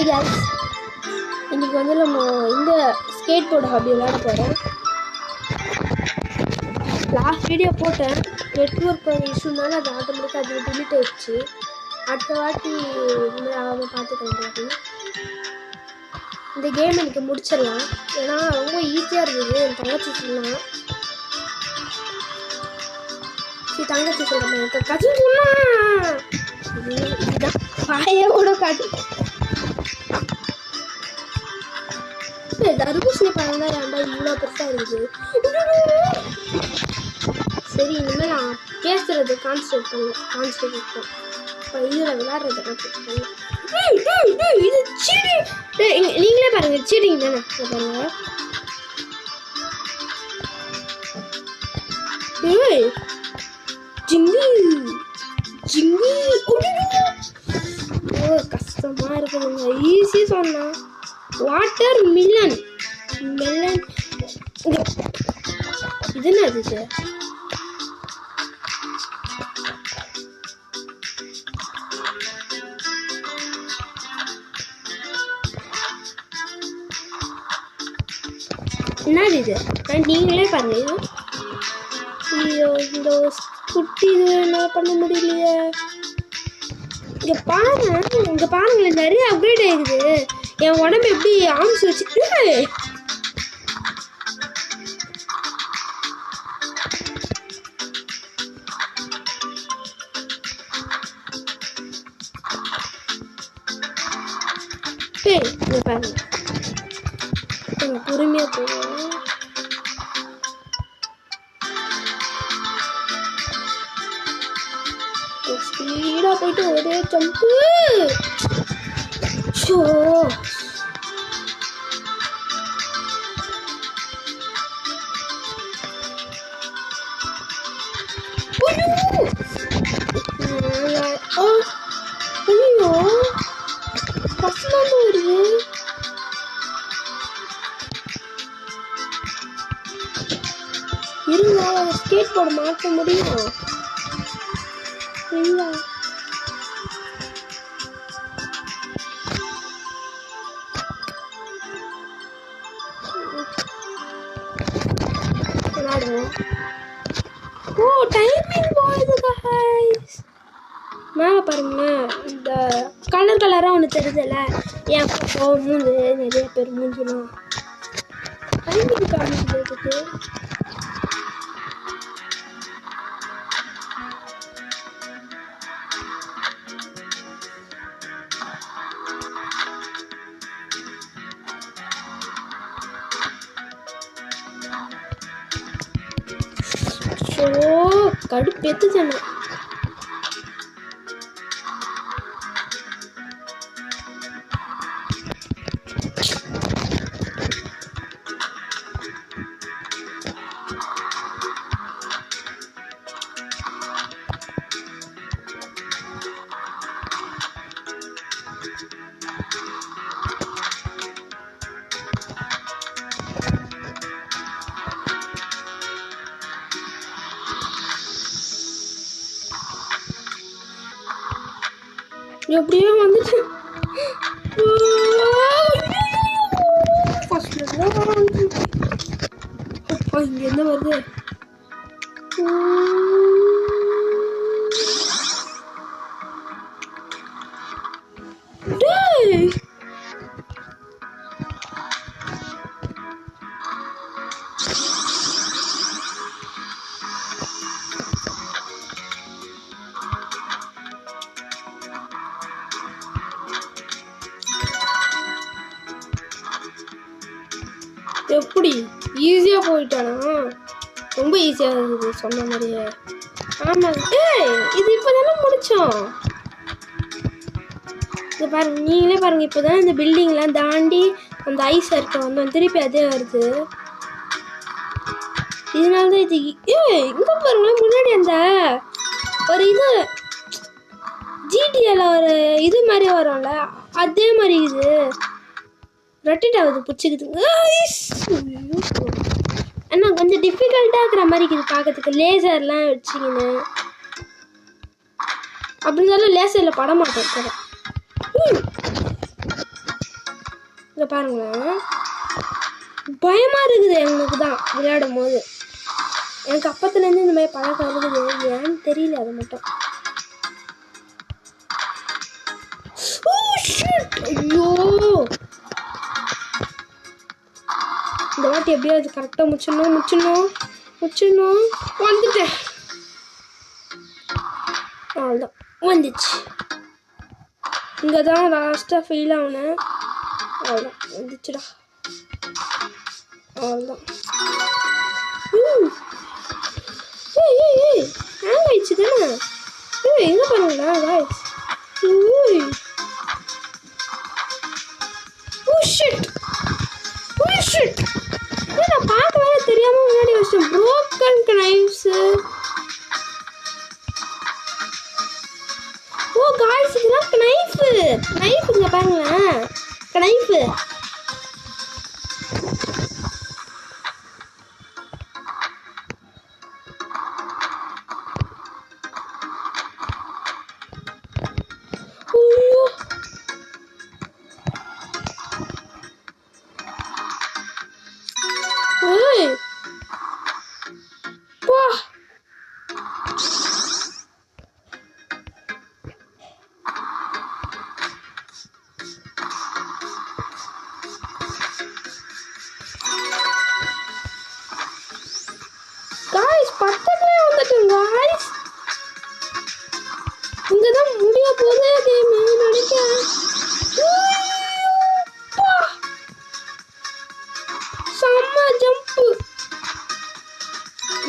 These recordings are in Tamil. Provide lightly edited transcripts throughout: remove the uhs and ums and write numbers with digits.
ஹாய் गाइस, இன்னைக்கு வந்து நம்ம இந்த ஸ்கேட் போர்டு ஹாபி விளையாட போகிறோம். லாஸ்ட் வீடியோ போட்டேன், நெட்வொர்க் இஷ்யூனால அது ஆட்டோமேட்டிக்காக அது டிலீட் ஆயிடுச்சு. அடுத்த வாட்டி அவன் பார்த்துக்கலாம். இந்த கேம் எனக்கு முடிச்சிடலாம், ஏன்னா ரொம்ப ஈஸியாக இருந்தது. என் தங்கச்சி சொல்லலாம், தங்கச்சி சொல்கிறேன், கசி சொன்னா இதுதான் பாய கூட காட்டு. தர்பூசணி பழம் தான் ஏன்டா இவ்வளோ பெருசாக இருக்குது. சரி, இனிமேல் நான் பேசுறது கான்சன்ட்ரேட் பண்ணுவேன். இப்போ இதில் விளையாடுறத கான்சன்ட்ரேட் பண்ணுவேன். இது சீட்டிங், நீங்களே பாருங்க, சீட்டிங் தானே பாருங்க. ஜிங்கு ஜிங்கு, ஓ கஷ்டமாக இருக்குதுங்க. ஈஸி சொன்னா வாட்டர் மில்லன் இது என்னது? என்னது இது? நீங்களே பாருங்க. இந்த குட்டி இது என்ன பண்ண முடியலையே. இங்க பாருங்களேன், நிறைய அப்கிரேட் ஆயிடுது. என் உடம்பு எப்படி ஆம்ஸ் வச்சுட்டு பாருங்க, பொறுமையா போவோம். ஸ்பீடா போயிட்டு ஒரே ஜம்பு. இருங்க, ஸ்கேட் போர்டு மாற்ற முடியும். ஓ, டைமிங் போகுது गाइस. மேலே பாருங்க, இந்த கலர் கலராக ஒன்று தெரியுதுல்ல, என் மூஞ்சு, நிறைய பேர் மூஞ்சுலாம் டைமிங் காமிக்கிறதுக்கு. கடுப்பேத்து தானே. எப்படியோ வந்துட்டு இங்க என்ன வருது? எப்படி ஈஸியாக போயிட்டானா? ரொம்ப ஈஸியாக இருக்குது சொன்ன மாதிரியே. ஆமாங்க, இது இப்போ தானே முடித்தோம். இது பாருங்க, நீங்களே பாருங்கள், இப்போ தானே இந்த பில்டிங்லாம் தாண்டி அந்த ஐஸ் இருக்க வந்தோம், திருப்பி அதே வருது. இதனால தான் இது இங்கே பாருங்களேன், முன்னாடி அந்த ஒரு இது ஜிடிஏல ஒரு இது மாதிரி வரும்ல, அதே மாதிரி இது ரொட்டேட் ஆகுது, பிடிச்சிக்குதுங்க. ஆனால் கொஞ்சம் டிஃபிகல்ட்டாக இருக்கிற மாதிரி இருக்குது பார்க்கறதுக்கு. லேசர்லாம் வச்சிங்கன்னு அப்படி இருந்தாலும் லேசரில் பட மாட்டேன். இங்க பாருங்களேன், பயமா இருக்குது எனக்கு தான் விளையாடும் போது. எனக்கு அப்பத்துலேருந்து இந்த மாதிரி பழக்கம் இருக்குது, ஏன்னு தெரியல. அது மட்டும் ஐயோ, இந்த வாட்டி எப்படியாவது கரெக்டாக முடிச்சிடணும். வந்துட்டேன், அவ்வளோதான் வந்துச்சு. இங்கே தான் லாஸ்ட்டாக ஃபெயில் ஆகுனேன். அவ்வளோதான் வந்துச்சுடா, அவ்வளோதான். ஹேங் ஆயிடுச்சு தானே. எங்கே பாருங்களா காய்ஸ். நான் பார்க்க வேற தெரியாம முன்னாடி வச்சேன். broken knives. ஓ காய்ஸ், இதெல்லாம் நைஃப் இங்க பாருங்களேன், நைஃப். பக்கத்துல வந்துட்டேன் காய்ஸ். இங்கதான் முடிய போதே கேம் நினைக்கிறேன். செம்ம ஜம்ப்.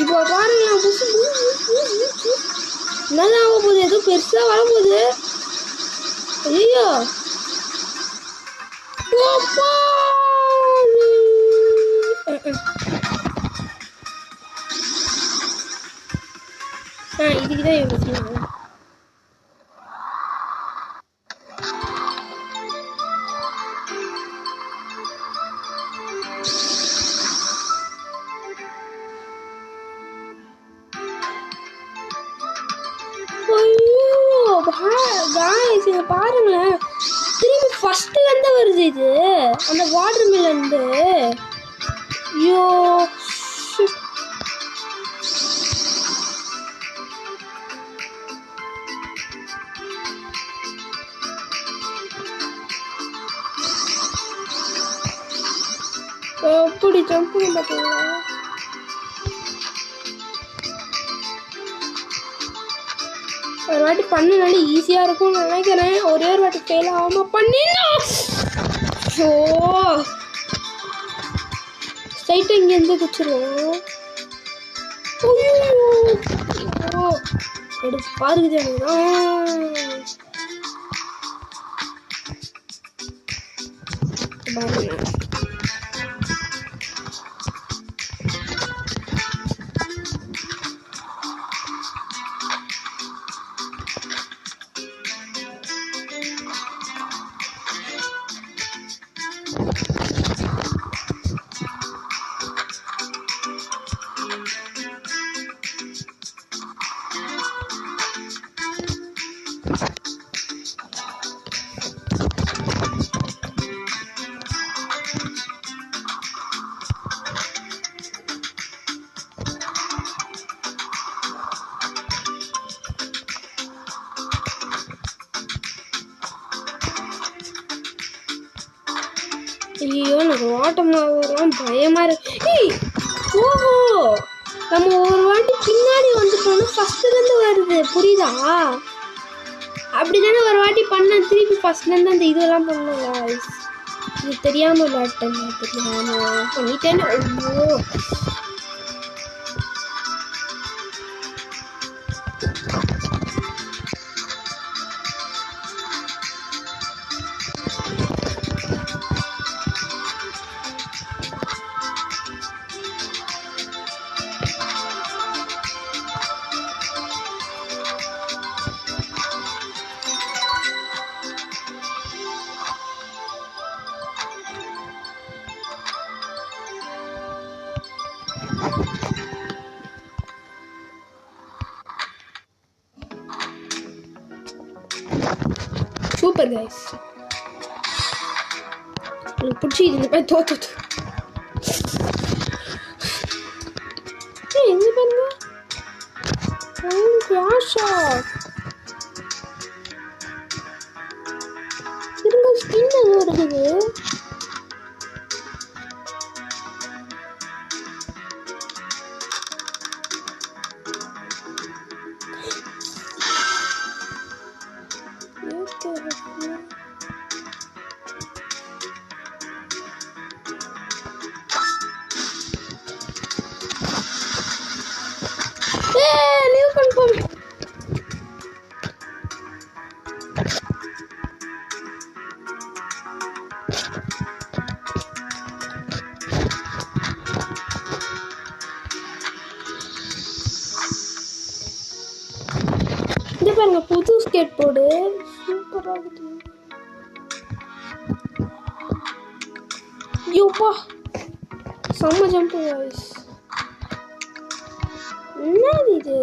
இப்போ பாருங்க, என்னதான் ஆக போகுது, ஏதோ பெருசா வரப்போகுது. ஐயோ இதுக்குதான் யோசிக்கணும். பாருங்களேன், திரும்பி ஃபர்ஸ்ட்ல இருந்து வருது இது, அந்த வாட்டர் மில்ல இருந்து. ஐயோ எப்படி ஜம்ப் பார்த்தீங்களா? ஒரு வாட்டி பண்ணனால ஈஸியாக இருக்கும்னு நினைக்கிறேன். ஒரே ஒரு வாட்டி ஃபெயில் ஆகாம பண்ணிடணும். ஸோ ஸ்ட்ரைட்டாக இங்கேருந்து குச்சிருவோம். எடுத்து பாருக்குது எனக்கு. ஐயோ, எனக்கு ஓட்டமாகலாம் பயமா இருக்கு. ஓஹோ, நம்ம ஒரு வாட்டி பின்னாடி வந்துட்டோம்னா ஃபர்ஸ்ட்ல இருந்து வருது, புரியுதா? அப்படிதானே ஒரு வாட்டி பண்ண, திருப்பி ஃபர்ஸ்ட்ல இருந்து அந்த இதெல்லாம் பண்ணலாம். இது தெரியாம விளையாட்டேன், தெரியாம பண்ணிட்டேன்னு. ஐயோ சூப்பர் கைஸ். எனக்கு பிடிச்சி இந்த மாதிரி தோத்து எங்க பாருங்க கிளாஷா திரும்ப ஸ்கின் எதுவும் இருக்குது. இது பாருங்க புது ஸ்கேட் போர்டு சூப்பரா இருக்கு. யோப்பா செம்ம ஜம்ப் गाइस. என்னது இது?